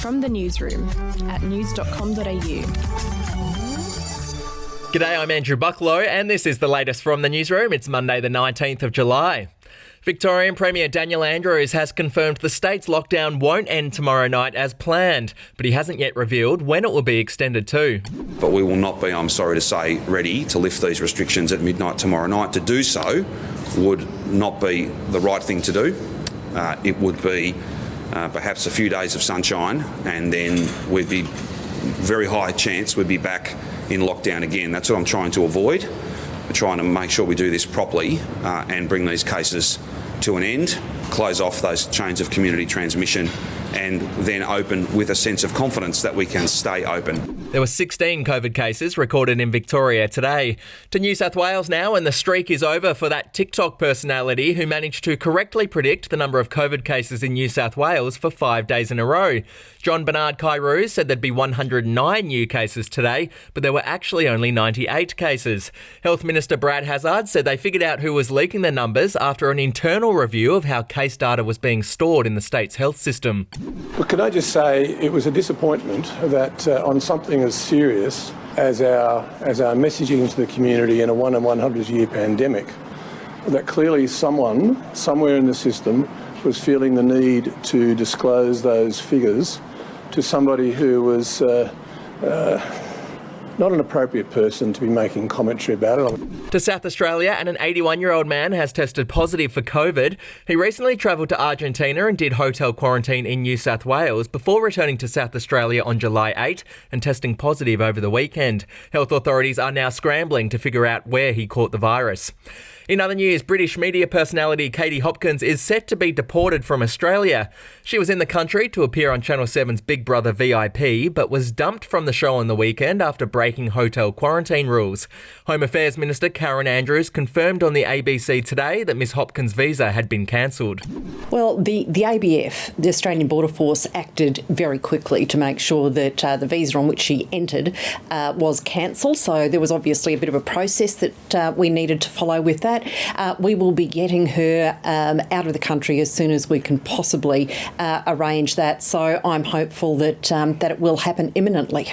From the newsroom at news.com.au. G'day, I'm Andrew Bucklow and this is the latest from the newsroom. It's Monday the 19th of July. Victorian Premier Daniel Andrews has confirmed the state's lockdown won't end tomorrow night as planned, but he hasn't yet revealed when it will be extended to. But we will not be, I'm sorry to say, ready to lift these restrictions at midnight tomorrow night. To do so would not be the right thing to do. It would be perhaps a few days of sunshine and then we'd be very high chance we'd be back in lockdown again. That's what I'm trying to avoid. We're trying to make sure we do this properly and bring these cases to an end, close off those chains of community transmission and then open with a sense of confidence that we can stay open. There were 16 COVID cases recorded in Victoria today. To New South Wales now, and the streak is over for that TikTok personality who managed to correctly predict the number of COVID cases in New South Wales for 5 days in a row. John Bernard Kairu said there'd be 109 new cases today, but there were actually only 98 cases. Health Minister Brad Hazzard said they figured out who was leaking the numbers after an internal review of how case data was being stored in the state's health system. Well, can I just say it was a disappointment that on something as serious as our messaging to the community in a 1 in 100 year pandemic, that clearly someone, somewhere in the system, was feeling the need to disclose those figures to somebody who was not an appropriate person to be making commentary about it. To South Australia, and an 81-year-old man has tested positive for COVID. He recently travelled to Argentina and did hotel quarantine in New South Wales before returning to South Australia on July 8 and testing positive over the weekend. Health authorities are now scrambling to figure out where he caught the virus. In other news, British media personality Katie Hopkins is set to be deported from Australia. She was in the country to appear on Channel 7's Big Brother VIP, but was dumped from the show on the weekend after breaking hotel quarantine rules. Home Affairs Minister Karen Andrews confirmed on the ABC today that Ms Hopkins' visa had been cancelled. Well, the ABF, the Australian Border Force, acted very quickly to make sure that the visa on which she entered was cancelled. So there was obviously a bit of a process that we needed to follow with that. We will be getting her out of the country as soon as we can possibly arrange that. So I'm hopeful that it will happen imminently.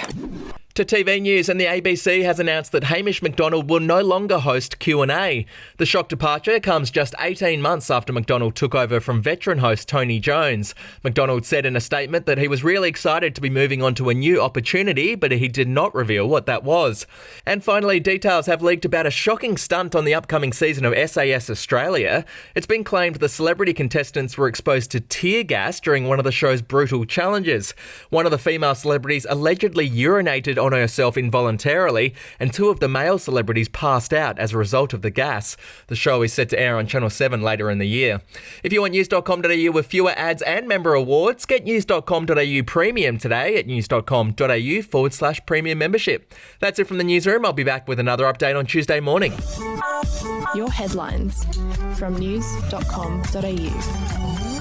To TV news, and the ABC has announced that Hamish McDonald will no longer host Q&A. The shock departure comes just 18 months after McDonald took over from veteran host Tony Jones. McDonald said in a statement that he was really excited to be moving on to a new opportunity, but he did not reveal what that was. And finally, details have leaked about a shocking stunt on the upcoming season of SAS Australia. It's been claimed the celebrity contestants were exposed to tear gas during one of the show's brutal challenges. One of the female celebrities allegedly urinated on herself involuntarily, and two of the male celebrities passed out as a result of the gas. The show is set to air on Channel 7 later in the year. If you want news.com.au with fewer ads and member awards, get news.com.au premium today at news.com.au/premium membership. That's it from the newsroom. I'll be back with another update on Tuesday morning. Your headlines from news.com.au.